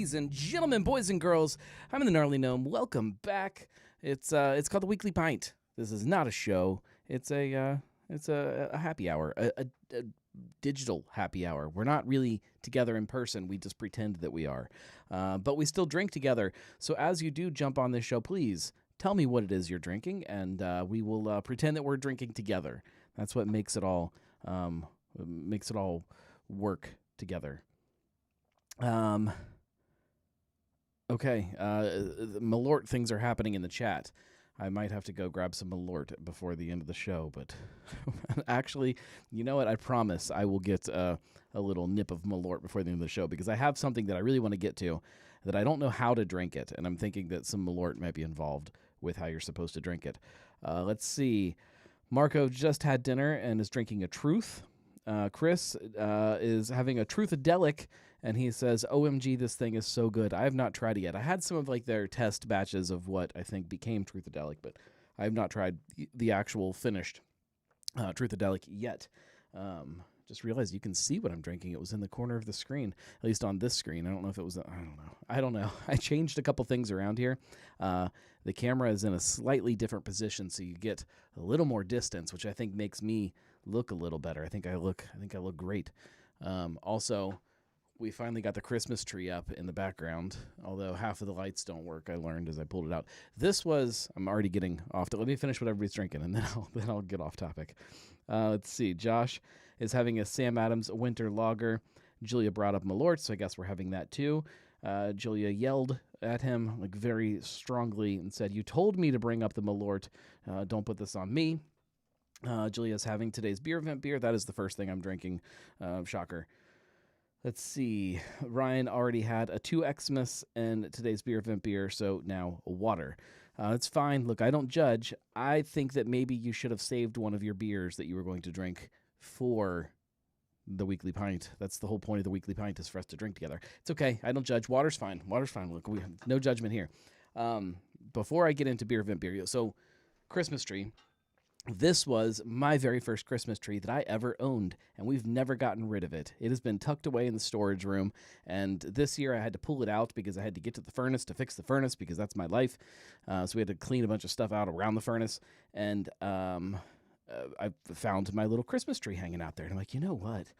ladies and gentlemen, boys and girls. I'm in the Gnarly Gnome. Welcome back. It's called the Weekly Pint. This is not a show. It's a happy hour, a digital happy hour. We're not really together in person. We just pretend that we are, but we still drink together. So as you do jump on this show, please tell me what it is you're drinking, and we will pretend that we're drinking together. That's what makes it all work together. Okay, the Malort things are happening in the chat. I might have to go grab some Malort before the end of the show, but actually, you know what? I promise I will get a little nip of Malort before the end of the show, because I have something that I really want to get to that I don't know how to drink it, and I'm thinking that some Malort might be involved with how you're supposed to drink it. Let's see. Marco just had dinner and is drinking a Truth. Chris is having a Truthadelic, and he says, OMG, this thing is so good. I have not tried it yet. I had some of their test batches of what I think became Truthadelic, but I have not tried the actual finished Truthadelic yet. Just realized you can see what I'm drinking. It was in the corner of the screen, at least on this screen. I don't know if it was, I don't know. I changed a couple things around here. The camera is in a slightly different position, so you get a little more distance, which I think makes me look a little better. I think I look great. Also, we finally got the Christmas tree up in the background, although half of the lights don't work, I learned as I pulled it out. I'm already getting off. Let me finish what everybody's drinking, and then I'll get off topic. Let's see. Josh is having a Sam Adams winter lager. Julia brought up Malort, so I guess we're having that too. Julia yelled at him very strongly and said, "You told me to bring up the Malort. Don't put this on me." Julia's having today's beer event beer. That is the first thing I'm drinking. Shocker. Let's see. Ryan already had a 2 Xmas and today's beer event beer, so now water. It's fine. Look, I don't judge. I think that maybe you should have saved one of your beers that you were going to drink for the Weekly Pint. That's the whole point of the Weekly Pint, is for us to drink together. It's okay. I don't judge. Water's fine. Water's fine. Look, we have no judgment here. Before I get into beer event beer, so Christmas tree. This was my very first Christmas tree that I ever owned, and we've never gotten rid of it. It has been tucked away in the storage room, and this year I had to pull it out because I had to get to the furnace to fix the furnace, because that's my life. So we had to clean a bunch of stuff out around the furnace, and I found my little Christmas tree hanging out there, and I'm like, you know what?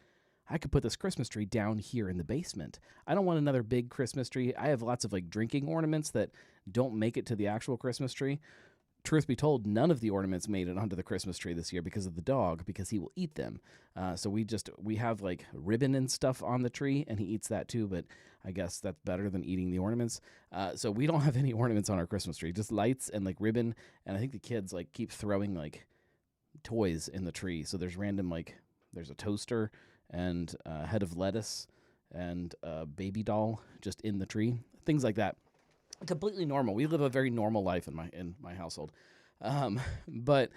I could put this Christmas tree down here in the basement. I don't want another big Christmas tree. I have lots of drinking ornaments that don't make it to the actual Christmas tree. Truth be told, none of the ornaments made it onto the Christmas tree this year because of the dog, because he will eat them. So we have ribbon and stuff on the tree, and he eats that too, but I guess that's better than eating the ornaments. So we don't have any ornaments on our Christmas tree, just lights and ribbon, and I think the kids keep throwing toys in the tree. So there's random there's a toaster and a head of lettuce and a baby doll just in the tree, things like that. Completely normal. We live a very normal life in my household. But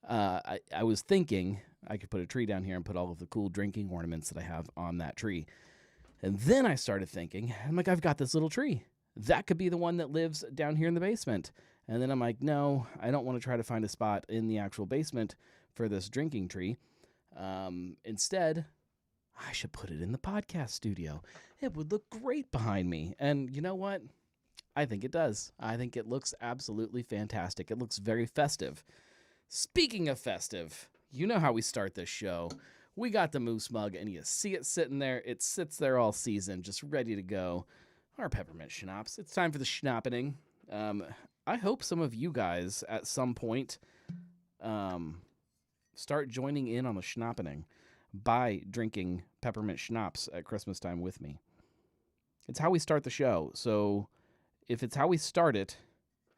I was thinking I could put a tree down here and put all of the cool drinking ornaments that I have on that tree. And then I started thinking, I'm I've got this little tree. That could be the one that lives down here in the basement. And then I'm no, I don't want to try to find a spot in the actual basement for this drinking tree. Instead, I should put it in the podcast studio. It would look great behind me. And you know what? I think it does. I think it looks absolutely fantastic. It looks very festive. Speaking of festive, you know how we start this show. We got the Moose Mug, and you see it sitting there. It sits there all season, just ready to go. Our peppermint schnapps. It's time for the schnappening. I hope some of you guys at some point start joining in on the schnappening by drinking peppermint schnapps at Christmas time with me. It's how we start the show, so if it's how we start it,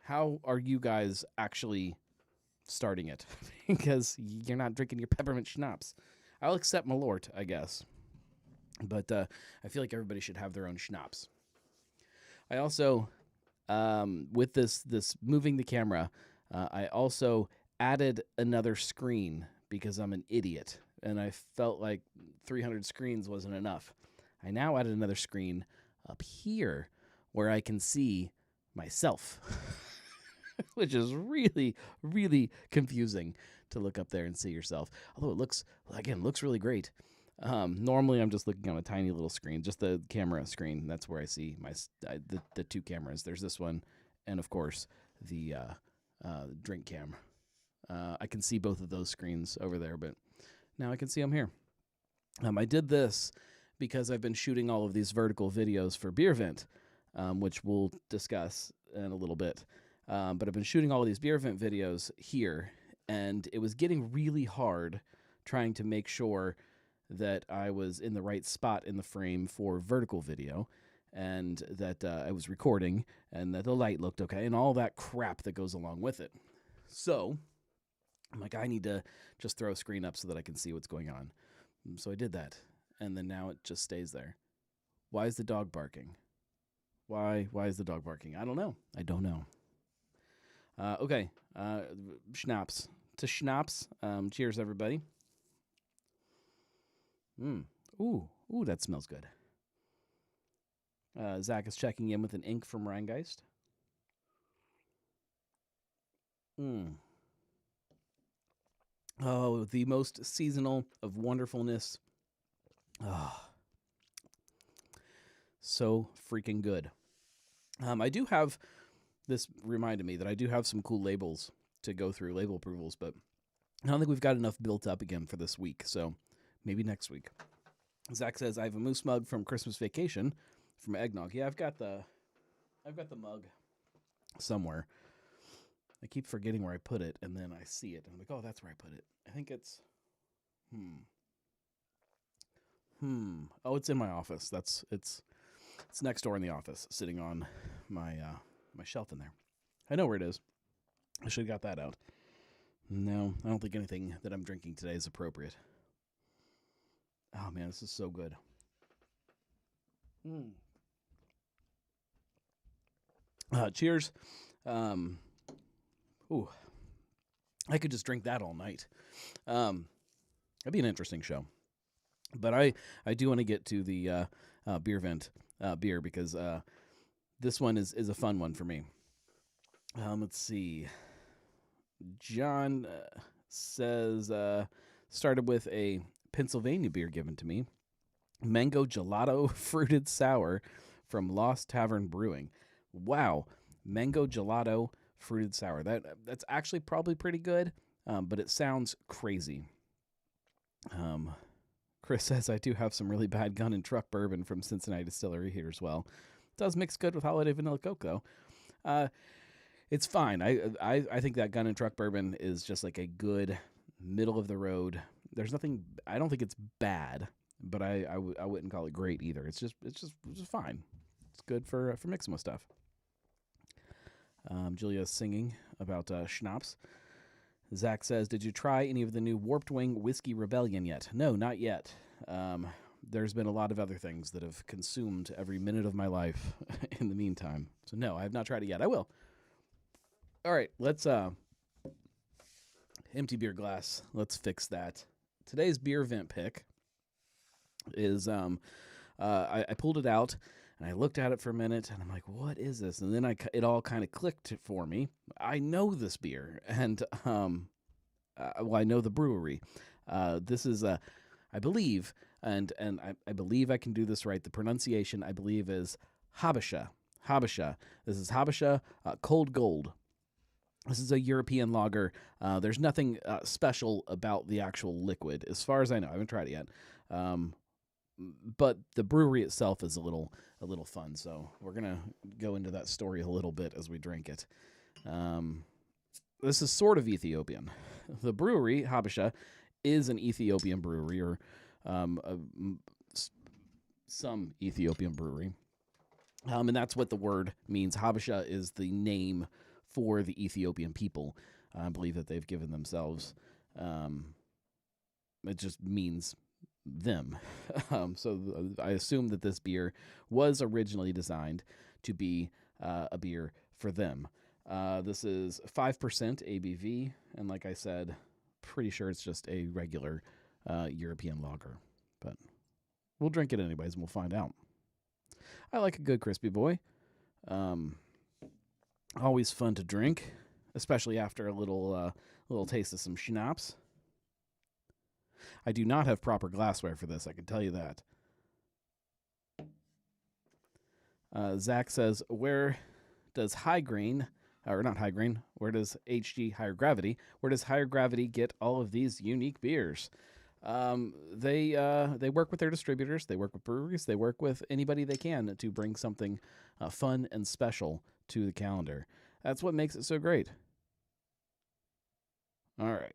how are you guys actually starting it? Because you're not drinking your peppermint schnapps. I'll accept Malort, I guess. But I feel like everybody should have their own schnapps. I also, with this moving the camera, I also added another screen because I'm an idiot. And I felt like 300 screens wasn't enough. I now added another screen up here where I can see myself, which is really, really confusing to look up there and see yourself. Although it looks really great. Normally, I'm just looking on a tiny little screen, just the camera screen. That's where I see the two cameras. There's this one, and of course the drink cam. I can see both of those screens over there, but now I can see them here. I did this because I've been shooting all of these vertical videos for Beer Vent, which we'll discuss in a little bit. But I've been shooting all of these Beer Vent videos here, and it was getting really hard trying to make sure that I was in the right spot in the frame for vertical video, and that I was recording, and that the light looked okay, and all that crap that goes along with it. So I'm like, I need to just throw a screen up so that I can see what's going on. So I did that, and then now it just stays there. Why is the dog barking? Why is the dog barking? I don't know. Okay, schnapps. To schnapps. Cheers, everybody. Ooh, that smells good. Zach is checking in with an ink from Rheingeist. Oh, the most seasonal of wonderfulness. Oh, so freaking good. I do have, this reminded me that I do have some cool labels to go through, label approvals, but I don't think we've got enough built up again for this week, so maybe next week. Zach says, I have a moose mug from Christmas Vacation from Eggnog. Yeah, I've got the mug somewhere. I keep forgetting where I put it, and then I see it, and I'm like, oh, that's where I put it. I think it's, oh, it's in my office. It's next door in the office, sitting on my my shelf in there. I know where it is. I should have got that out. No, I don't think anything that I'm drinking today is appropriate. Oh, man, this is so good. Cheers. Ooh, I could just drink that all night. That'd be an interesting show. But I do want to get to the Beer Vent beer, because this one is a fun one for me. Let's see. John says, started with a Pennsylvania beer given to me. Mango Gelato Fruited Sour from Lost Tavern Brewing. Wow. Mango Gelato Fruited Sour. That's actually probably pretty good, but it sounds crazy. Chris says, I do have some really bad gun and truck bourbon from Cincinnati Distillery here as well. It does mix good with holiday vanilla Coke, though. It's fine. I think that gun and truck bourbon is just like a good middle of the road. There's nothing, I don't think it's bad, but I wouldn't call it great either. It's just fine. It's good for mixing with stuff. Julia's singing about schnapps. Zach says, did you try any of the new Warped Wing Whiskey Rebellion yet? No, not yet. There's been a lot of other things that have consumed every minute of my life in the meantime. So no, I have not tried it yet. I will. All right, let's empty beer glass. Let's fix that. Today's Beer Vent pick is I pulled it out and I looked at it for a minute and I'm like, what is this? And then it all kind of clicked for me. I know this beer, and I know the brewery. This is I believe, and I believe I can do this right. The pronunciation, I believe, is Habesha. This is Habesha Cold Gold. This is a European lager. There's nothing special about the actual liquid, as far as I know. I haven't tried it yet. But the brewery itself is a little fun, so we're gonna go into that story a little bit as we drink it. This is sort of Ethiopian. The brewery, Habesha, is an Ethiopian brewery, or some Ethiopian brewery. And that's what the word means. Habesha is the name for the Ethiopian people. I believe that they've given themselves. It just means them. So I assume that this beer was originally designed to be a beer for them. This is 5% ABV, and like I said, pretty sure it's just a regular European lager. But we'll drink it anyways, and we'll find out. I like a good crispy boy. Always fun to drink, especially after a little taste of some schnapps. I do not have proper glassware for this, I can tell you that. Zach says, where does HighGrain, or not HighGrain, where does HG Higher Gravity, where does Higher Gravity get all of these unique beers? They work with their distributors, they work with breweries, they work with anybody they can to bring something fun and special to the calendar. That's what makes it so great. All right.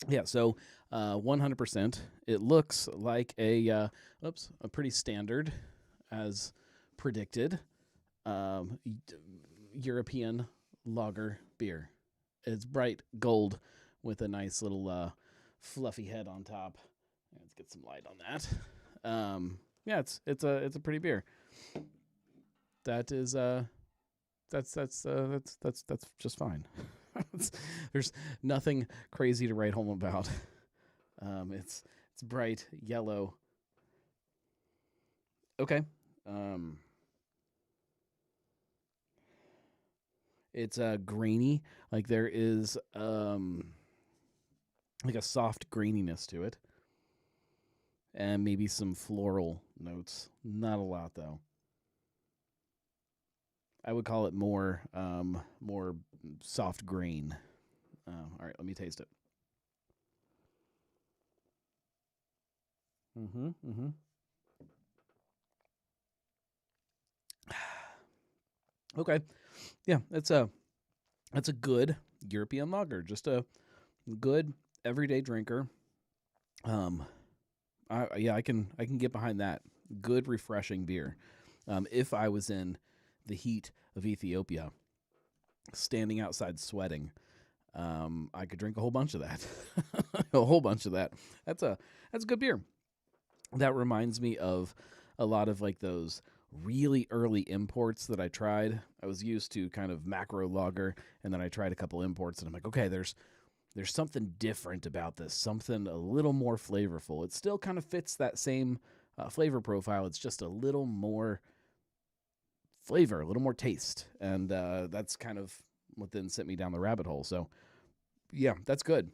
Yeah, so 100%. It looks like a pretty standard, as predicted, European lager beer. It's bright gold with a nice little fluffy head on top. Let's get some light on that. Yeah, it's a pretty beer. That is that's just fine. There's nothing crazy to write home about. It's bright yellow. Okay. It's grainy. Like there is like a soft graininess to it, and maybe some floral notes. Not a lot though. I would call it more soft grain. All right, let me taste it. Okay, yeah, that's a good European lager, just a good everyday drinker. I can get behind that. Good, refreshing beer. If I was in the heat of Ethiopia, standing outside sweating, I could drink a whole bunch of that. A whole bunch of that. That's a good beer. That reminds me of a lot of like those really early imports that I tried. I was used to kind of macro lager, and then I tried a couple imports, and I'm like, okay, there's something different about this, something a little more flavorful. It still kind of fits that same flavor profile. It's just a little more flavor, a little more taste, and that's kind of what then sent me down the rabbit hole. So, yeah, that's good.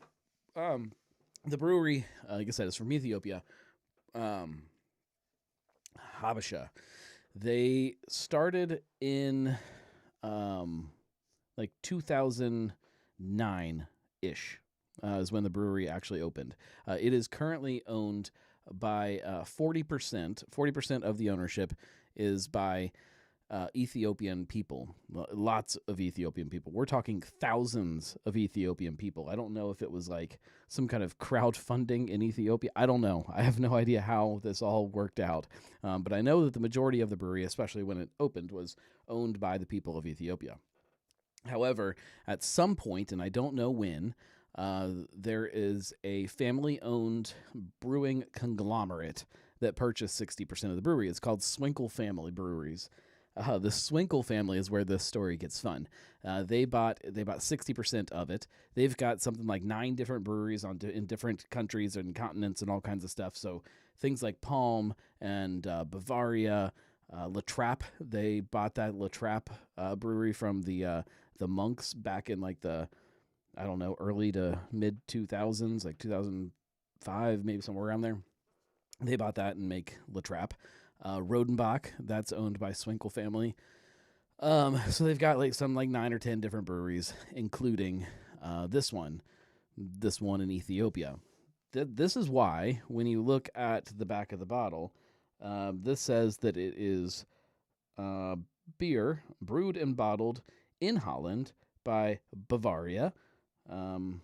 The brewery, like I said, is from Ethiopia. Habesha. They started in like 2009-ish is when the brewery actually opened. It is currently owned by 40%. 40% of the ownership is by Ethiopian people. Lots of Ethiopian people. We're talking thousands of Ethiopian people. I don't know if it was like some kind of crowdfunding in Ethiopia. I don't know. I have no idea how this all worked out. But I know that the majority of the brewery, especially when it opened, was owned by the people of Ethiopia. However, at some point, and I don't know when, there is a family-owned brewing conglomerate that purchased 60% of the brewery. It's called Swinkle Family Breweries. The Swinkle family is where this story gets fun. They bought 60% of it. They've got something like 9 different breweries in different countries and continents and all kinds of stuff. So things like Palm and Bavaria, La Trappe. They bought that La Trappe brewery from the monks back in like the, I don't know, early to mid 2000s, like 2005, maybe somewhere around there. They bought that and make La Trappe. Rodenbach, that's owned by Swinkle family. So they've got like 9 or 10 different breweries, including this one in Ethiopia. This is why when you look at the back of the bottle, this says that it is beer brewed and bottled in Holland by Bavaria, and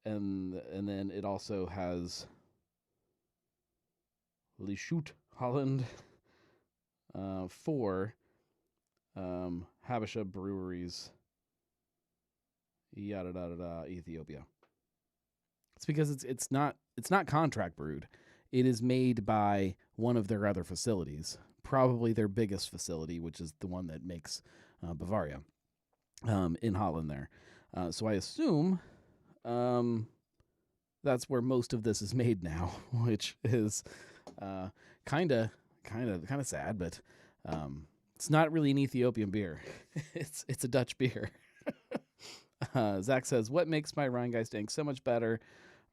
then it also has Lieshout Holland for Habesha Breweries, yada da da Ethiopia. It's because it's not contract brewed. It is made by one of their other facilities, probably their biggest facility, which is the one that makes Bavaria in Holland there. So I assume that's where most of this is made now, which is kind of sad, but it's not really an Ethiopian beer. It's a Dutch beer. Zach says, what makes my Rheingeist ink so much better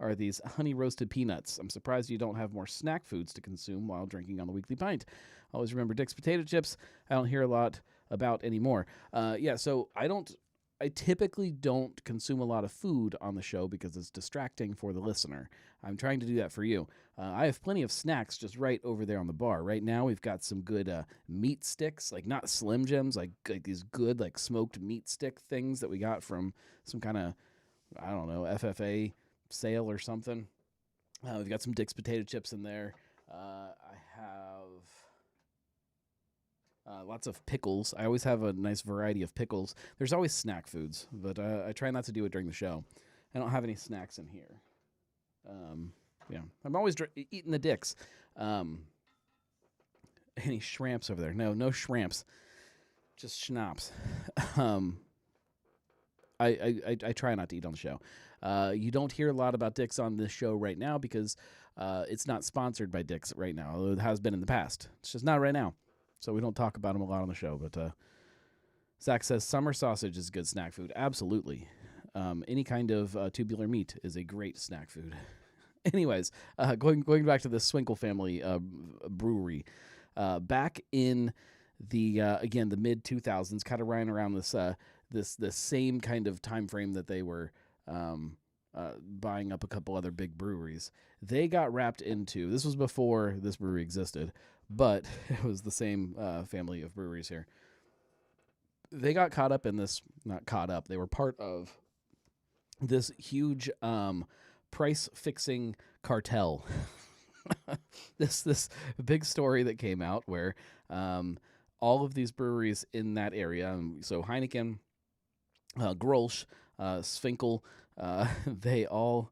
are these honey roasted peanuts. I'm surprised you don't have more snack foods to consume while drinking on the weekly pint. Always remember Dick's potato chips. I don't hear a lot about anymore. So I typically don't consume a lot of food on the show because it's distracting for the listener. I'm trying to do that for you. I have plenty of snacks just right over there on the bar. Right now, we've got some good meat sticks, like not Slim Jims, like these good like smoked meat stick things that we got from some kind of, I don't know, FFA sale or something. We've got some Dick's potato chips in there. I have lots of pickles. I always have a nice variety of pickles. There's always snack foods, but I try not to do it during the show. I don't have any snacks in here. I'm always eating the Dicks. Any shrimps over there? No shrimps. Just schnapps. I try not to eat on the show. You don't hear a lot about Dick's on this show right now because it's not sponsored by Dick's right now. Although it has been in the past. It's just not right now. So we don't talk about them a lot on the show. But Zach says summer sausage is good snack food. Absolutely. Any kind of tubular meat is a great snack food. Anyways, going back to the Swinkle family brewery. Back in the mid 2000s, kind of right around this same kind of time frame that they were buying up a couple other big breweries. They got wrapped into, this was before this brewery existed, but it was the same family of breweries here. They got caught up in this, not caught up, they were part of this huge price-fixing cartel. This big story that came out where all of these breweries in that area, so Heineken, Grolsch, Svinkel, they all...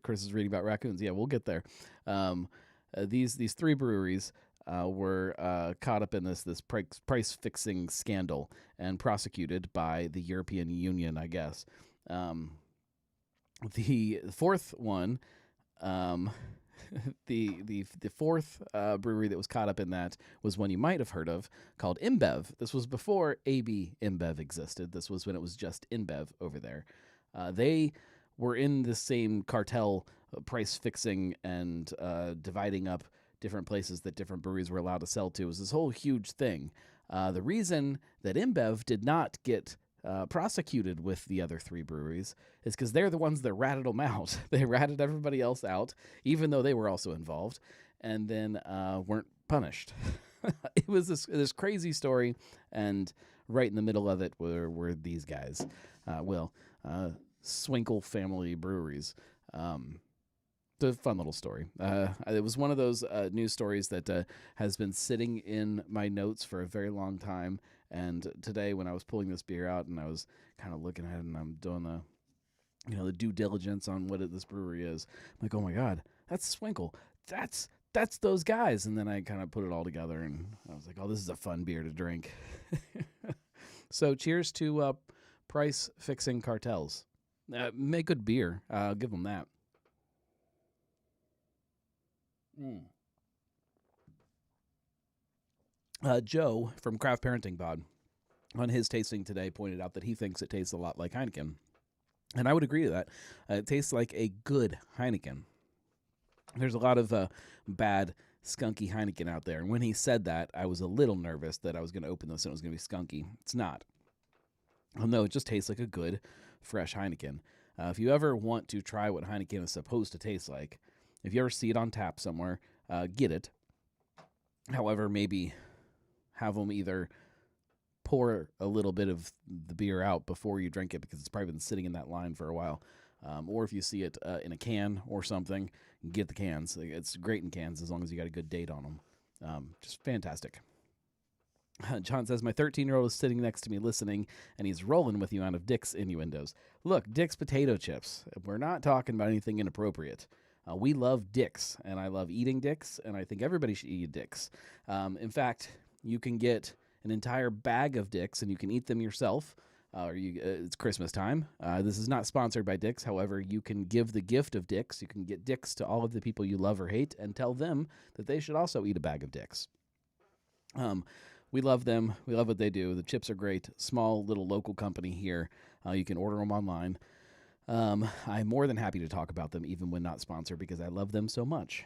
Chris is reading about raccoons. Yeah, we'll get there. These three breweries were caught up in this price-fixing scandal and prosecuted by the European Union, I guess. The fourth one, the fourth brewery that was caught up in that was one you might have heard of called InBev. This was before AB InBev existed. This was when it was just InBev over there. They were in the same cartel, price fixing and dividing up different places that different breweries were allowed to sell to. It was this whole huge thing. The reason that InBev did not get prosecuted with the other three breweries is because they're the ones that ratted them out. They ratted everybody else out, even though they were also involved, and then weren't punished. It was this crazy story, and right in the middle of it were these guys. Swinkle family breweries. It's a fun little story. It was one of those news stories that has been sitting in my notes for a very long time. And today, when I was pulling this beer out and I was kind of looking at it and I'm doing the due diligence on what this brewery is, I'm like, oh my God, that's Swinkle. That's those guys. And then I kind of put it all together and I was like, oh, this is a fun beer to drink. So cheers to price fixing cartels. Make good beer. I'll give them that. Joe from Craft Parenting Pod on his tasting today pointed out that he thinks it tastes a lot like Heineken. And I would agree to that. It tastes like a good Heineken. There's a lot of bad, skunky Heineken out there. And when he said that, I was a little nervous that I was going to open this and it was going to be skunky. It's not. No, it just tastes like a good, fresh Heineken. If you ever want to try what Heineken is supposed to taste like, if you ever see it on tap somewhere, get it. However, maybe have them either pour a little bit of the beer out before you drink it because it's probably been sitting in that line for a while. Or if you see it in a can or something, get the cans. It's great in cans as long as you got a good date on them. Just fantastic. John says, my 13-year-old is sitting next to me listening, and he's rolling with you out of Dick's innuendos. Look, Dick's potato chips. We're not talking about anything inappropriate. We love Dick's, and I love eating Dick's, and I think everybody should eat Dick's. In fact, you can get an entire bag of Dick's, and you can eat them yourself. It's Christmas time. This is not sponsored by Dick's. However, you can give the gift of Dick's. You can get Dick's to all of the people you love or hate and tell them that they should also eat a bag of Dick's. We love them. We love what they do. The chips are great. Small, little local company here. You can order them online. I'm more than happy to talk about them, even when not sponsored, because I love them so much.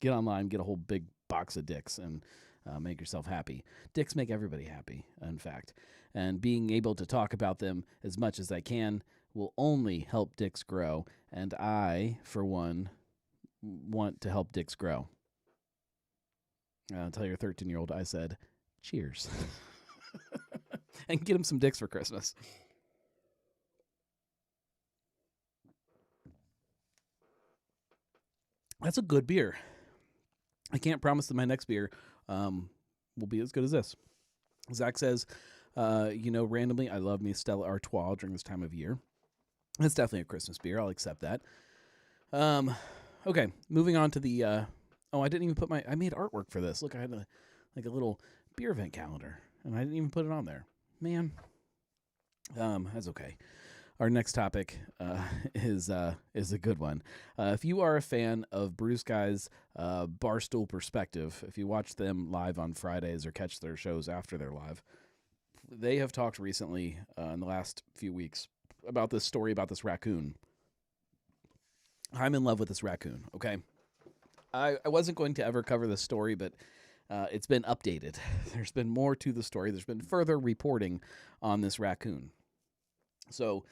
Get online, get a whole big box of dicks, and make yourself happy. Dicks make everybody happy, in fact. And being able to talk about them as much as I can will only help dicks grow. And I, for one, want to help dicks grow. Tell your 13-year-old I said, cheers. And get him some dicks for Christmas. That's a good beer. I can't promise that my next beer will be as good as this. Zach says, randomly, I love me Stella Artois during this time of year. It's definitely a Christmas beer. I'll accept that. Okay, moving on to the... I didn't even put I made artwork for this. Look, I had a little beer event calendar, and I didn't even put it on there. Man, that's okay. Our next topic is a good one. If you are a fan of Bruce Guy's Barstool Perspective, if you watch them live on Fridays or catch their shows after they're live, they have talked recently in the last few weeks about this story about this raccoon. I'm in love with this raccoon, okay? I wasn't going to ever cover this story, but it's been updated. There's been more to the story. There's been further reporting on this raccoon. So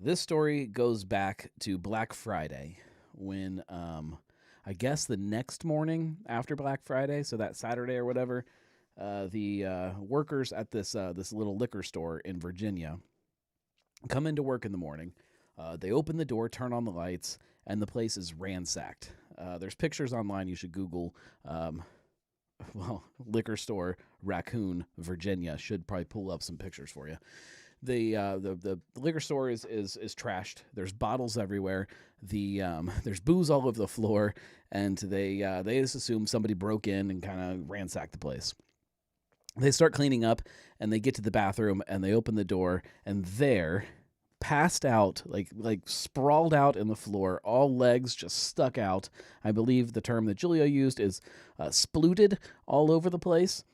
this story goes back to Black Friday when, I guess the next morning after Black Friday, so that Saturday or whatever, the workers at this little liquor store in Virginia come into work in the morning. They open the door, turn on the lights, and the place is ransacked. There's pictures online. You should Google, liquor store, Raccoon, Virginia. Should probably pull up some pictures for you. The liquor store is trashed. There's bottles everywhere. There's booze all over the floor, and they just assume somebody broke in and kind of ransacked the place. They start cleaning up, and they get to the bathroom, and they open the door, and there, passed out, like sprawled out in the floor, all legs just stuck out. I believe the term that Julia used is splooted all over the place.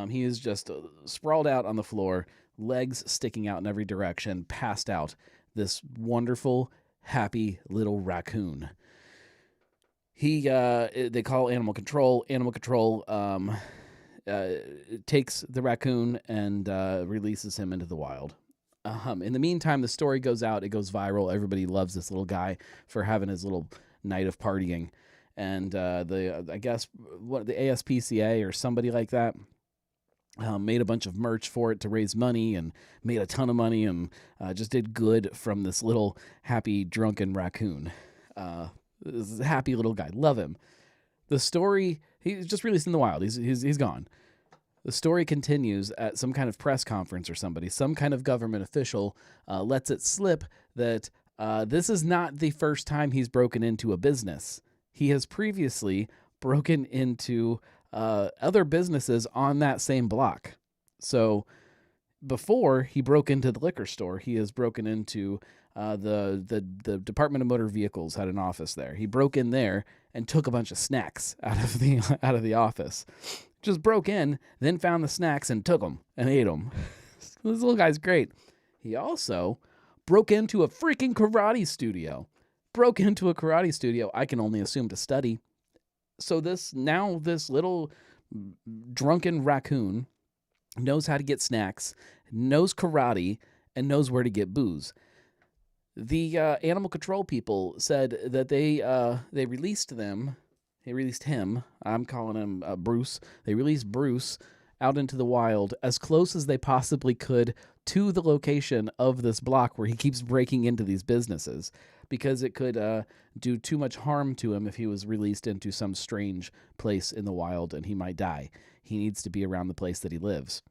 He is just sprawled out on the floor, legs sticking out in every direction, passed out. This wonderful, happy little raccoon. They call animal control. Animal control takes the raccoon and releases him into the wild. In the meantime, the story goes out. It goes viral. Everybody loves this little guy for having his little night of partying. And the ASPCA or somebody like that made a bunch of merch for it to raise money and made a ton of money and just did good from this little happy drunken raccoon. This is a happy little guy. Love him. The story, he's just released in the wild. He's gone. The story continues at some kind of press conference or some kind of government official lets it slip that this is not the first time he's broken into a business. He has previously broken into other businesses on that same block. So before he broke into the liquor store, he has broken into the Department of Motor Vehicles had an office there. He broke in there and took a bunch of snacks out of the office. Just broke in, then found the snacks and took them and ate them. This little guy's great. He also broke into a freaking karate studio. I can only assume to study. So this little drunken raccoon knows how to get snacks, knows karate, and knows where to get booze. The animal control people said that they released them. They released him. I'm calling him Bruce. They released Bruce out into the wild as close as they possibly could to the location of this block where he keeps breaking into these businesses, because it could do too much harm to him if he was released into some strange place in the wild and he might die. He needs to be around the place that he lives.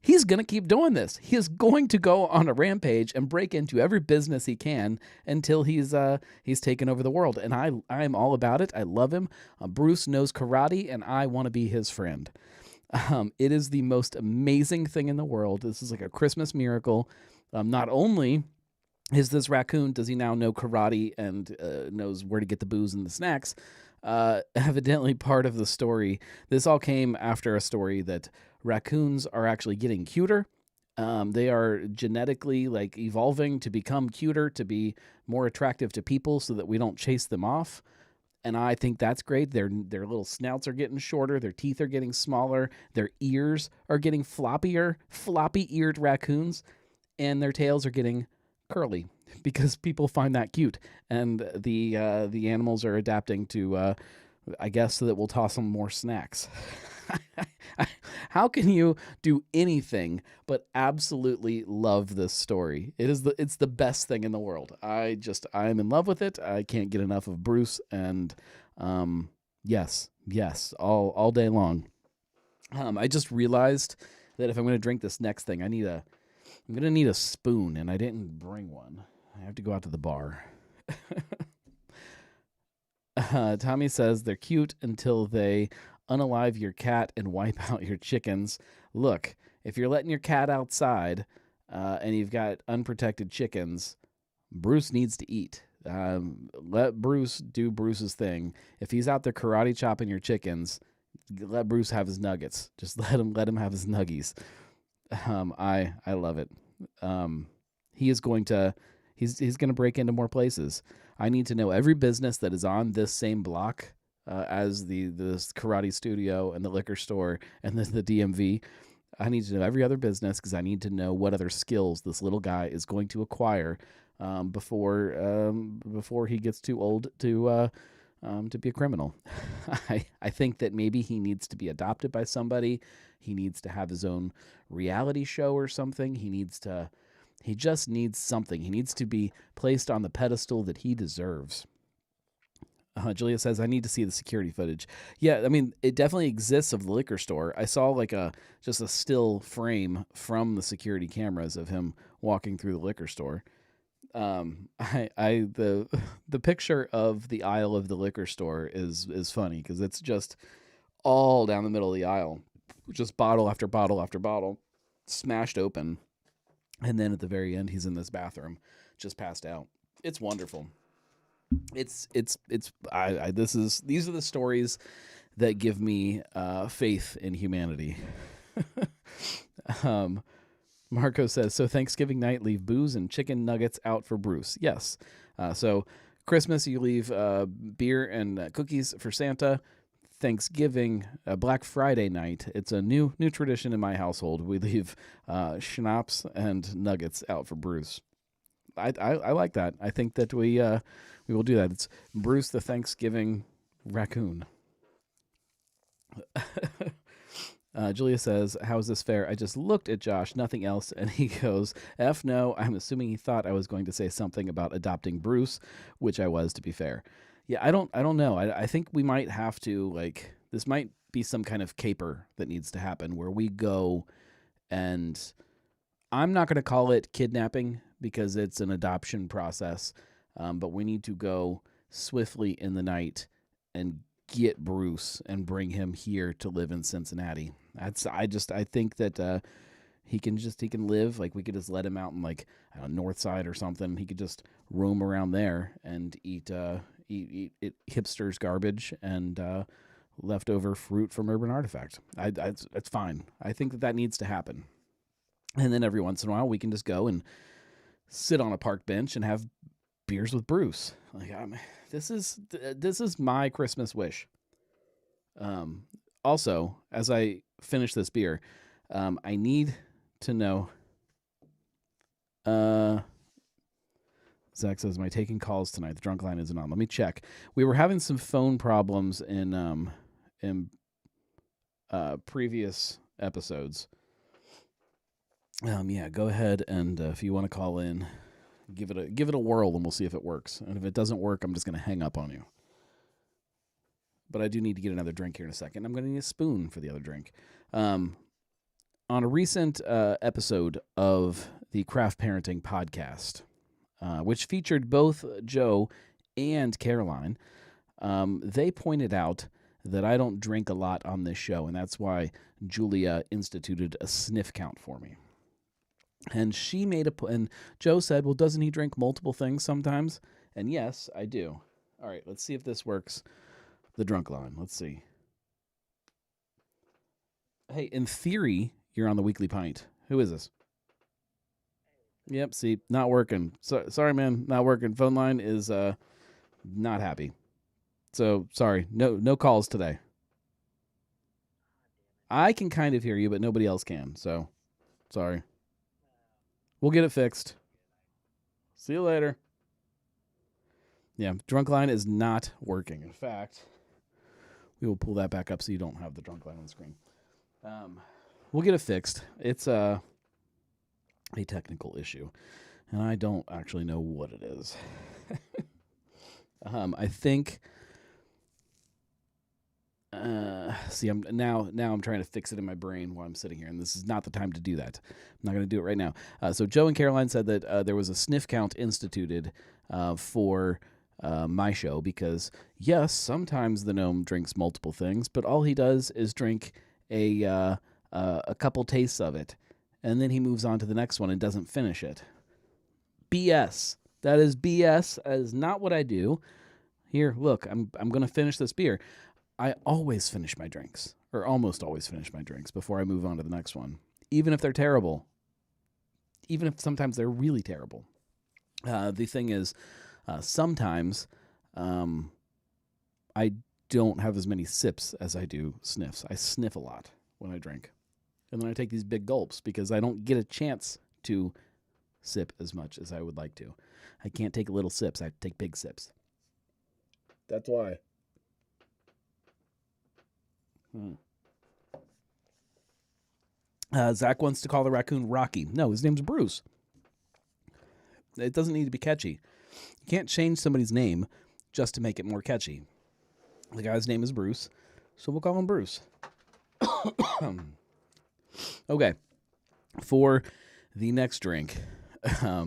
He's going to keep doing this. He is going to go on a rampage and break into every business he can until he's taken over the world. And I'm all about it. I love him. Bruce knows karate, and I want to be his friend. It is the most amazing thing in the world. This is like a Christmas miracle. Not only is this raccoon, does he now know karate and knows where to get the booze and the snacks, evidently part of the story. This all came after a story that raccoons are actually getting cuter They are genetically like evolving to become cuter, to be more attractive to people so that we don't chase them off. And I think that's great. Their little snouts are getting shorter, their teeth are getting smaller, their ears are getting floppier, floppy-eared raccoons, and their tails are getting curly because people find that cute. And the animals are adapting to I guess so that we'll toss them more snacks. How can you do anything but absolutely love this story? It's the best thing in the world. I'm in love with it. I can't get enough of Bruce, and yes, all day long. I just realized that if I'm going to drink this next thing, I'm going to need a spoon, and I didn't bring one. I have to go out to the bar. Tommy says they're cute until they unalive your cat and wipe out your chickens. Look, if you're letting your cat outside and you've got unprotected chickens, Bruce needs to eat. Let Bruce do Bruce's thing. If he's out there karate chopping your chickens, let Bruce have his nuggets. Just let him have his nuggies. I love it. He's going to break into more places. I need to know every business that is on this same block as the karate studio and the liquor store and the DMV. I need to know every other business because I need to know what other skills this little guy is going to acquire before he gets too old to be a criminal. I think that maybe he needs to be adopted by somebody. He needs to have his own reality show or something. He just needs something. He needs to be placed on the pedestal that he deserves. Julia says, I need to see the security footage. Yeah, I mean, it definitely exists of the liquor store. I saw like just a still frame from the security cameras of him walking through the liquor store. The picture of the aisle of the liquor store is funny because it's just all down the middle of the aisle, just bottle after bottle after bottle, smashed open. And then at the very end, he's in this bathroom, just passed out. It's wonderful. These are the stories that give me faith in humanity. Marco says, so Thanksgiving night, leave booze and chicken nuggets out for Bruce. Yes. So Christmas, you leave beer and cookies for Santa. Thanksgiving, Black Friday night, it's a new tradition in my household. We leave schnapps and nuggets out for Bruce. I like that. I think that we will do that. It's Bruce the Thanksgiving raccoon. Julia says, how is this fair? I just looked at Josh, nothing else, and he goes, F no. I'm assuming he thought I was going to say something about adopting Bruce, which I was, to be fair. Yeah, I don't know. I think we might have to, this might be some kind of caper that needs to happen where we go, and I'm not going to call it kidnapping because it's an adoption process, but we need to go swiftly in the night and get Bruce and bring him here to live in Cincinnati. I think that he can live, we could just let him out in North Side or something. He could just roam around there and eat hipsters garbage and leftover fruit from Urban Artifact. It's fine. I think that needs to happen. And then every once in a while we can just go and sit on a park bench and have beers with Bruce. This is my Christmas wish. Also, as I finish this beer, I need to know. Zach says, "Am I taking calls tonight? The drunk line isn't on. Let me check. We were having some phone problems in previous episodes. Yeah, go ahead and if you want to call in, give it a whirl, and we'll see if it works. And if it doesn't work, I'm just going to hang up on you. But I do need to get another drink here in a second. I'm going to need a spoon for the other drink. On a recent episode of the Craft Parenting podcast, which featured both Joe and Caroline, they pointed out that I don't drink a lot on this show, and that's why Julia instituted a sniff count for me. And she made and Joe said, well, doesn't he drink multiple things sometimes? And yes, I do. All right, let's see if this works. The drunk line. Let's see. Hey, in theory, you're on the Weekly Pint. Who is this? Yep, see, not working. Sorry, man, not working. Phone line is not happy. So sorry, no calls today. I can kind of hear you, but nobody else can. So sorry. We'll get it fixed. See you later. Yeah, drunk line is not working. In fact, we will pull that back up so you don't have the drunk line on the screen. We'll get it fixed. It's a technical issue, and I don't actually know what it is. I think. See, I'm trying to fix it in my brain while I'm sitting here, and this is not the time to do that. I'm not going to do it right now. So Joe and Caroline said that there was a sniff count instituted for my show because, yes, sometimes the gnome drinks multiple things, but all he does is drink a couple tastes of it, and then he moves on to the next one and doesn't finish it. BS. That is BS. That is not what I do. Here, look, I'm going to finish this beer. I always finish my drinks, or almost always finish my drinks before I move on to the next one, even if they're terrible, even if sometimes they're really terrible. The thing is, sometimes I don't have as many sips as I do sniffs. I sniff a lot when I drink, and then I take these big gulps because I don't get a chance to sip as much as I would like to. I can't take little sips. I have to take big sips. That's why. Zach wants to call the raccoon Rocky. No, his name's Bruce. It doesn't need to be catchy. You can't change somebody's name just to make it more catchy. The guy's name is Bruce, so we'll call him Bruce. Okay. For the next drink, I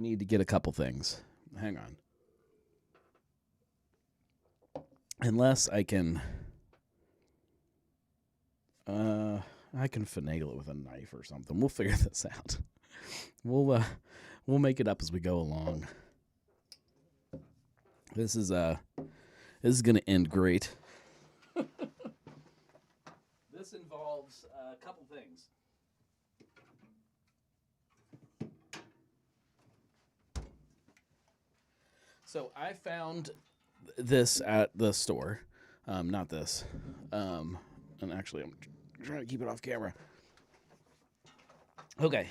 need to get a couple things. Hang on. Unless I can finagle it with a knife or something. We'll figure this out. We'll make it up as we go along. This is going to end great. This involves a couple things. So I found this at the store. Not this. And actually, I'm trying to keep it off camera. Okay.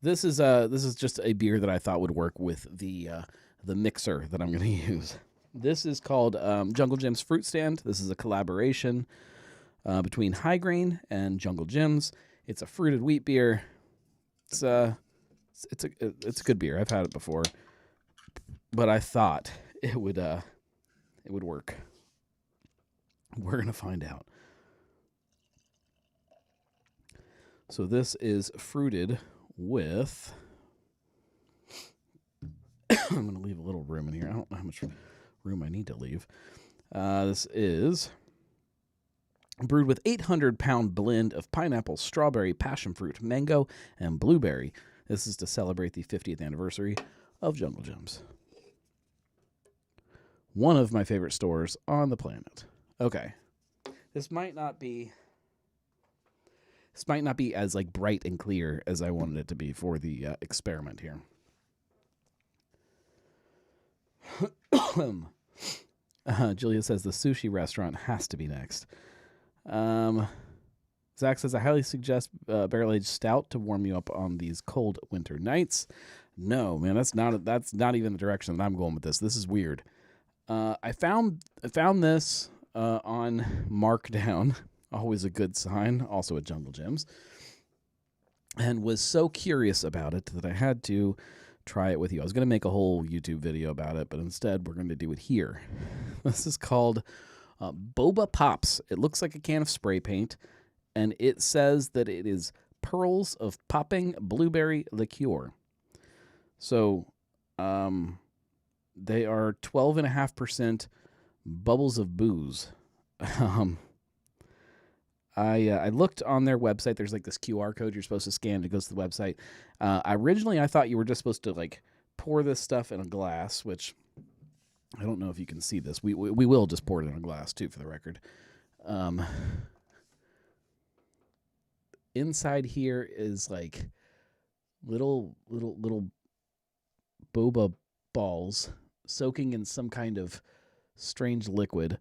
This is just a beer that I thought would work with the mixer that I'm going to use. This is called Jungle Jim's Fruit Stand. This is a collaboration between HighGrain and Jungle Jim's. It's a fruited wheat beer. It's a good beer. I've had it before, but I thought it would work. We're gonna find out. So this is fruited with. I'm gonna leave a little room in here. I don't know how much room I need to leave. This is brewed with 800-pound blend of pineapple, strawberry, passion fruit, mango, and blueberry. This is to celebrate the 50th anniversary of Jungle Jim's. One of my favorite stores on the planet. Okay. This might not be as like bright and clear as I wanted it to be for the experiment here. Julia says the sushi restaurant has to be next. Zach says I highly suggest barrel-aged stout to warm you up on these cold winter nights. No, man, that's not even the direction that I'm going with this. This is weird. I found this on Markdown, always a good sign, also at Jungle Jim's, and was so curious about it that I had to try it with you. I was going to make a whole YouTube video about it, but instead we're going to do it here. This is called Boba Pops. It looks like a can of spray paint, and it says that it is pearls of popping blueberry liqueur. So, they are 12.5% bubbles of booze. I looked on their website. There's like this QR code you're supposed to scan. It goes to the website. Originally, I thought you were just supposed to like pour this stuff in a glass, which I don't know if you can see this. We will just pour it in a glass too, for the record. inside here is like little boba balls soaking in some kind of strange liquid.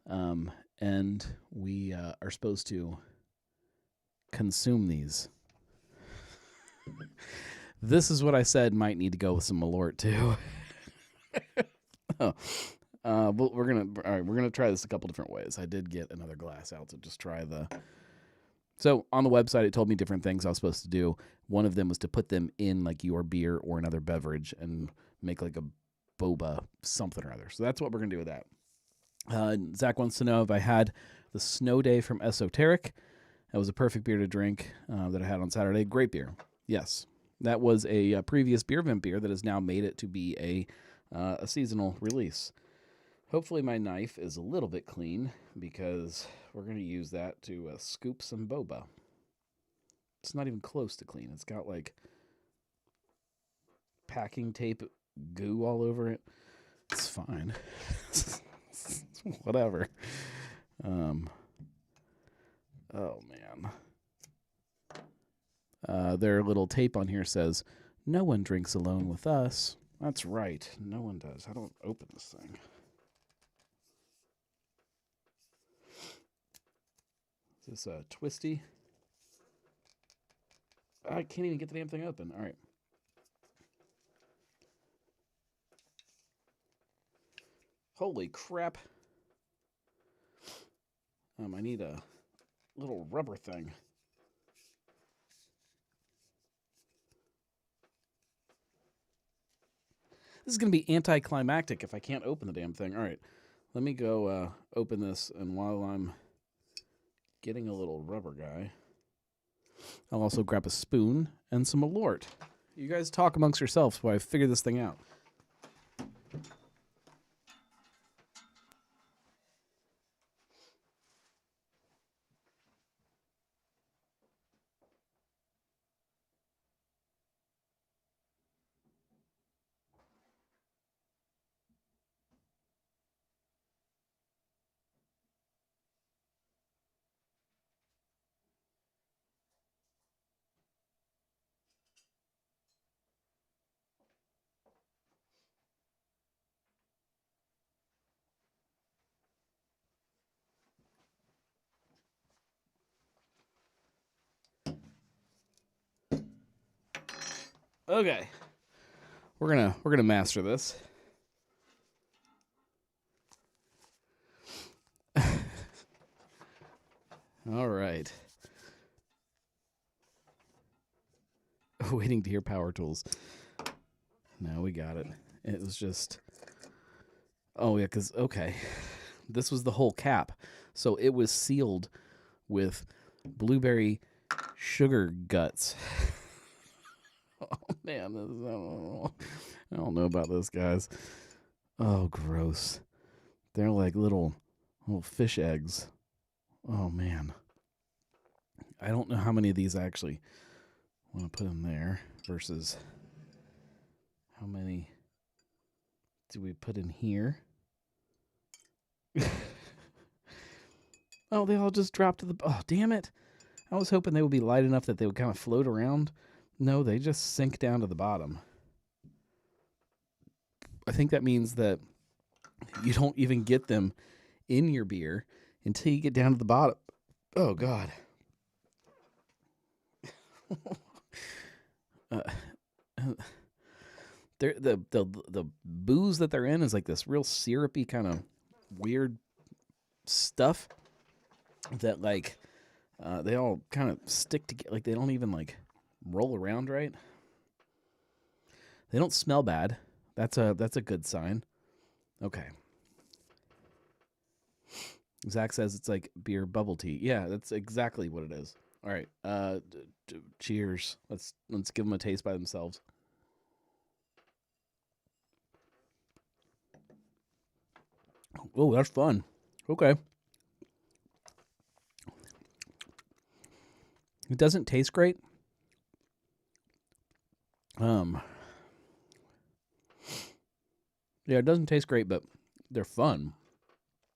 And we are supposed to consume these. This is what I said might need to go with some Malort too. But we're gonna try this a couple different ways. I did get another glass out to just try the. So on the website, it told me different things I was supposed to do. One of them was to put them in like your beer or another beverage and make like a boba something or other. So that's what we're gonna do with that. Zach wants to know if I had the Snow Day from Esoteric. That was a perfect beer to drink that I had on Saturday. Great beer. Yes. That was a previous Beer Vent beer that has now made it to be a seasonal release. Hopefully my knife is a little bit clean because we're going to use that to scoop some boba. It's not even close to clean. It's got like packing tape goo all over it. It's fine. Whatever. Oh, man. Their little tape on here says, "No one drinks alone with us." That's right. No one does. How do I open this thing? Is this twisty? I can't even get the damn thing open. All right. Holy crap. I need a little rubber thing. This is going to be anticlimactic if I can't open the damn thing. All right. Let me go open this, and while I'm getting a little rubber guy, I'll also grab a spoon and some Malort. You guys talk amongst yourselves while I figure this thing out. Okay. We're gonna master this. All right. Waiting to hear power tools. No, we got it. It was just. Oh yeah, okay. This was the whole cap, so it was sealed with blueberry sugar guts. Oh man, I don't know about this, guys. Oh, gross. They're like little fish eggs. Oh man. I don't know how many of these I actually want to put in there versus how many do we put in here. Oh, they all just dropped to the... Oh, damn it. I was hoping they would be light enough that they would kind of float around. No, they just sink down to the bottom. I think that means that you don't even get them in your beer until you get down to the bottom. Oh, God. The booze that they're in is like this real syrupy kind of weird stuff that like they all kind of stick together. Like they don't even like roll around right. They don't smell bad. That's a good sign. Okay. Zach says it's like beer bubble tea. Yeah, that's exactly what it is. All right. Cheers. Let's give them a taste by themselves. Oh, that's fun. Okay. It doesn't taste great. Yeah, it doesn't taste great, but they're fun.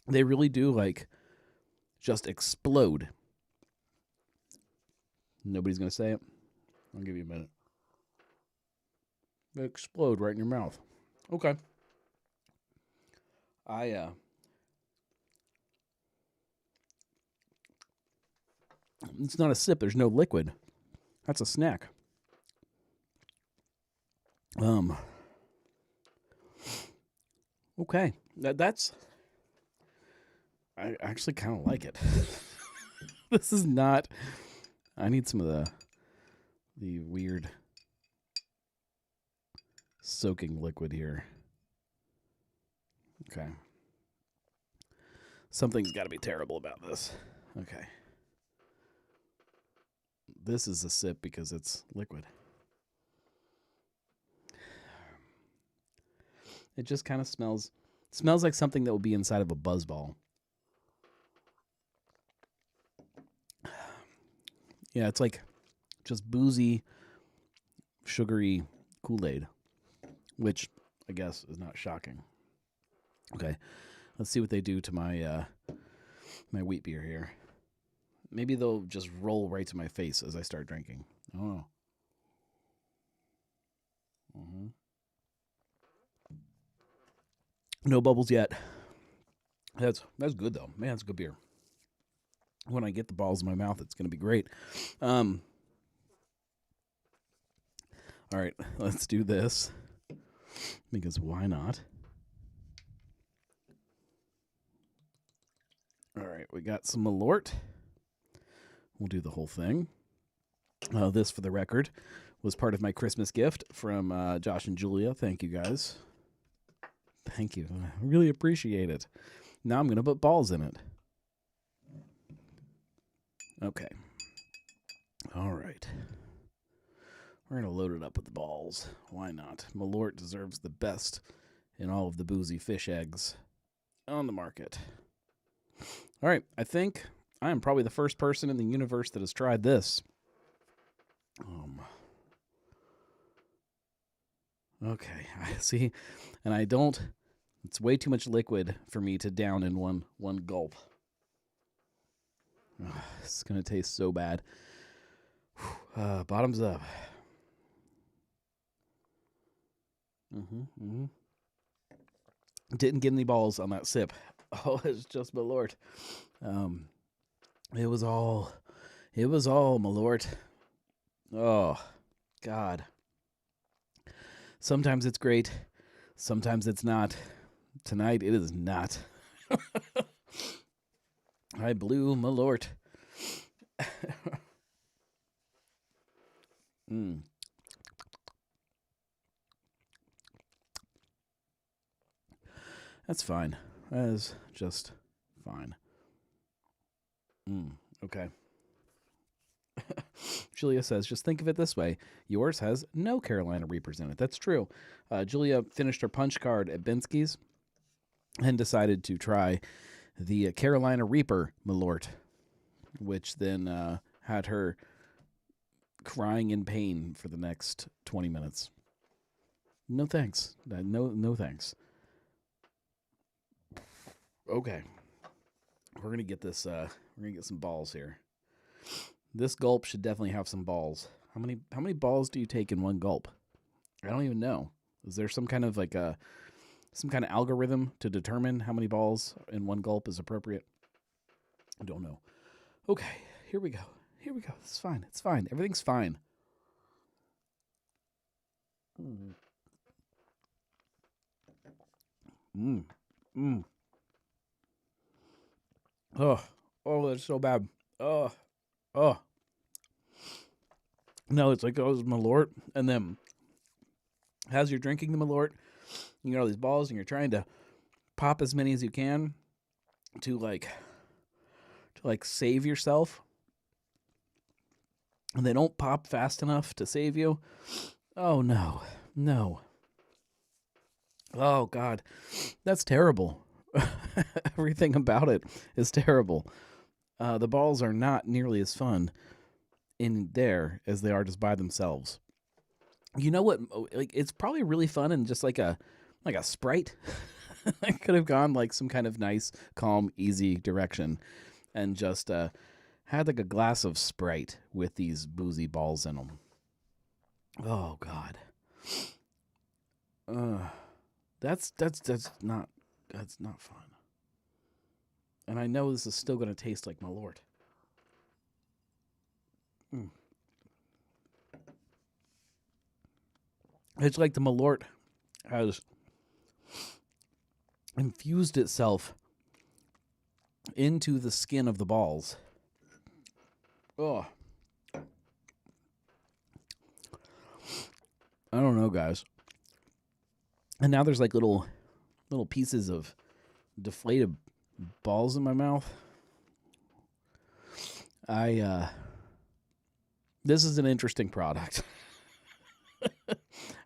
They really do like just explode. Nobody's going to say it? I'll give you a minute. They explode right in your mouth. Okay. It's not a sip. There's no liquid. That's a snack. Okay. That's... I actually kind of like it. This is not... I need some of the weird soaking liquid here. Okay. Something's got to be terrible about this. Okay. This is a sip because it's liquid. It just kind of smells like something that would be inside of a buzzball. Yeah, it's like just boozy, sugary Kool-Aid, which I guess is not shocking. Okay, let's see what they do to my my wheat beer here. Maybe they'll just roll right to my face as I start drinking. I don't know. No bubbles yet. That's good though. Man, it's good beer. When I get the balls in my mouth, it's going to be great. All right, let's do this. Because why not? All right, we got some Malort. We'll do the whole thing. This, for the record, was part of my Christmas gift from Josh and Julia. Thank you, guys. Thank you. I really appreciate it. Now I'm going to put balls in it. Okay. All right. We're going to load it up with the balls. Why not? Malort deserves the best in all of the boozy fish eggs on the market. All right. I think I am probably the first person in the universe that has tried this. Okay. I see. And I don't... It's way too much liquid for me to down in one gulp. It's going to taste so bad. Bottoms up. Didn't get any balls on that sip. Oh, it's just Malort. It was all Malort. Oh, God. Sometimes it's great. Sometimes it's not. Tonight, it is not. I blew Malort. That's fine. That is just fine. Okay. Julia says, just think of it this way. Yours has no Carolina Reapers in it. That's true. Julia finished her punch card at Bensky's and decided to try the Carolina Reaper Malort, which then had her crying in pain for the next 20 minutes. No thanks. No thanks. Okay. We're going to get this, we're going to get some balls here. This gulp should definitely have some balls. How many balls do you take in one gulp? I don't even know. Is there some kind of some kind of algorithm to determine how many balls in one gulp is appropriate? I don't know. Okay, here we go. It's fine. It's fine. Everything's fine. Oh, that's so bad. Oh. No, it's like, it's Malort, and then as you're drinking the Malort, you get all these balls, and you're trying to pop as many as you can to save yourself, and they don't pop fast enough to save you. Oh, no. Oh, God. That's terrible. Everything about it is terrible. The balls are not nearly as fun in there as they are just by themselves. You know what? It's probably really fun in just like a Sprite. I could have gone like some kind of nice, calm, easy direction and just Had like a glass of Sprite with these boozy balls in them. Oh God. That's not fun. And I know this is still going to taste like Malort. It's like the Malort has infused itself into the skin of the balls. Oh. I don't know, guys. And now there's like little pieces of deflated balls in my mouth. This is an interesting product.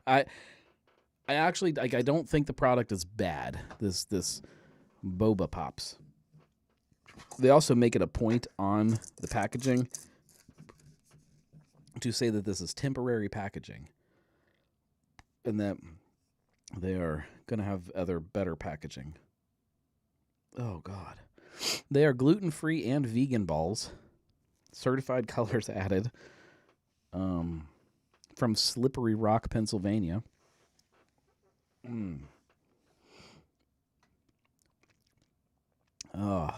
I actually I don't think the product is bad. This boba pops. They also make it a point on the packaging to say that this is temporary packaging and that they are going to have other better packaging. Oh, God. They are gluten-free and vegan balls. Certified colors added. From Slippery Rock, Pennsylvania. Oh.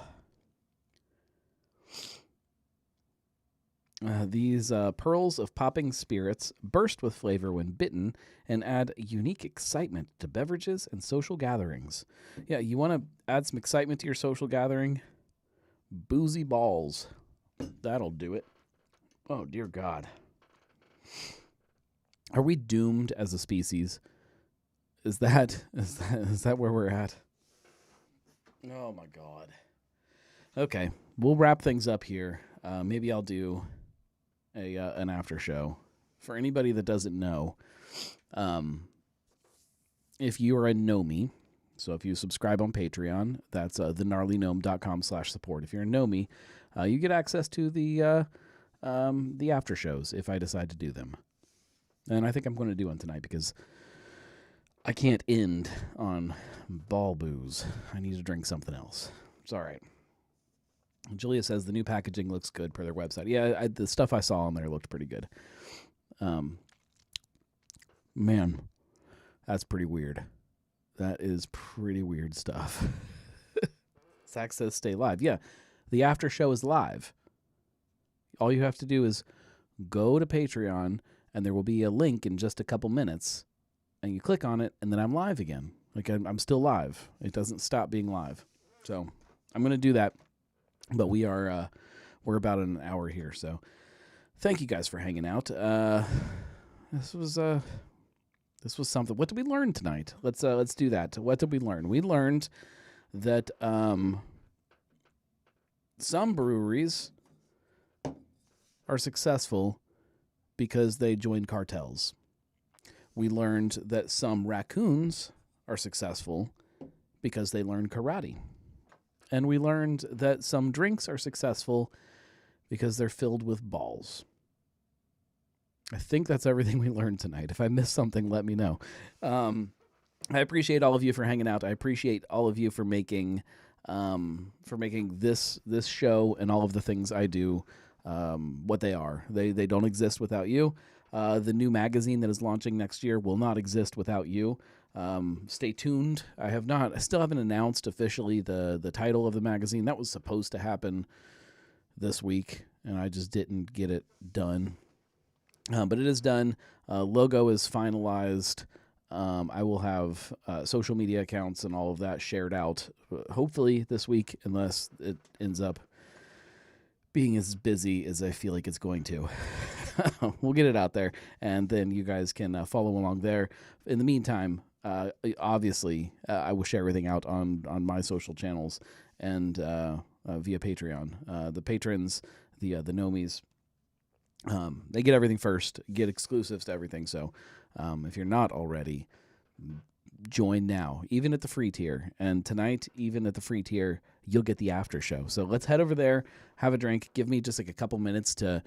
These pearls of popping spirits burst with flavor when bitten and add unique excitement to beverages and social gatherings. Yeah, you want to add some excitement to your social gathering? Boozy balls. That'll do it. Oh, dear God. Are we doomed as a species? Is that where we're at? Oh, my God. Okay, we'll wrap things up here. Maybe I'll do an after show. For anybody that doesn't know, if you are a Nomi, so if you subscribe on Patreon, that's thegnarlygnome.com/support. If you're a Nomi, you get access to the after shows if I decide to do them. And I think I'm going to do one tonight because I can't end on ball booze. I need to drink something else. It's all right. Julia says the new packaging looks good per their website. Yeah, the stuff I saw on there looked pretty good. Man, that's pretty weird. That is pretty weird stuff. Zach says stay live. Yeah, the after show is live. All you have to do is go to Patreon, and there will be a link in just a couple minutes, and you click on it, and then I'm live again. Like, I'm still live. It doesn't stop being live. So I'm going to do that. But we're about an hour here, so thank you guys for hanging out. This was something. What did we learn tonight? Let's do that. What did we learn? We learned that some breweries are successful because they join cartels. We learned that some raccoons are successful because they learn karate. And we learned that some drinks are successful because they're filled with balls. I think that's everything we learned tonight. If I missed something, let me know. I appreciate all of you for hanging out. I appreciate all of you for making this show and all of the things I do what they are. They don't exist without you. The new magazine that is launching next year will not exist without you. Stay tuned. I still haven't announced officially the title of the magazine. That was supposed to happen this week, and I just didn't get it done. But it is done. Logo is finalized. I will have social media accounts and all of that shared out, hopefully this week, unless it ends up being as busy as I feel like it's going to. We'll get it out there, and then you guys can follow along there. In the meantime, obviously, I will share everything out on my social channels and via Patreon. The patrons, the Nomies, they get everything first, get exclusives to everything. So if you're not already, join now, even at the free tier. And tonight, even at the free tier, you'll get the after show. So let's head over there, have a drink. Give me just like a couple minutes to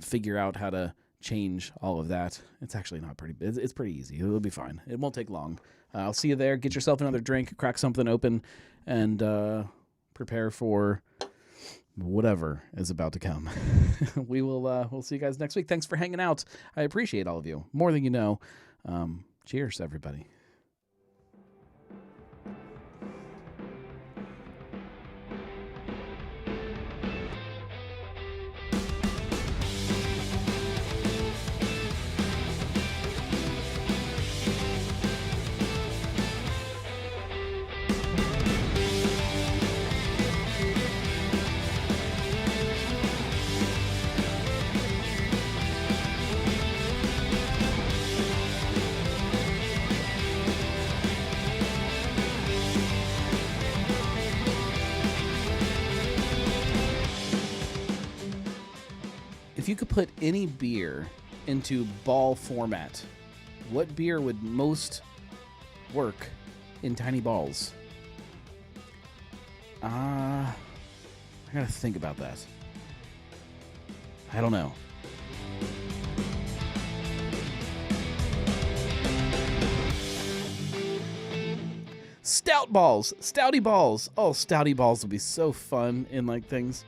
figure out how to change all of that. It's actually not pretty. It's pretty easy. It'll be fine. It won't take long. I'll see you there. Get yourself another drink, crack something open, and prepare for whatever is about to come. We'll see you guys next week. Thanks for hanging out. I appreciate all of you more than you know. Cheers, everybody. If you could put any beer into ball format, what beer would most work in tiny balls? I gotta think about that. I don't know. Stout balls, stouty balls. Oh, stouty balls would be so fun in like things.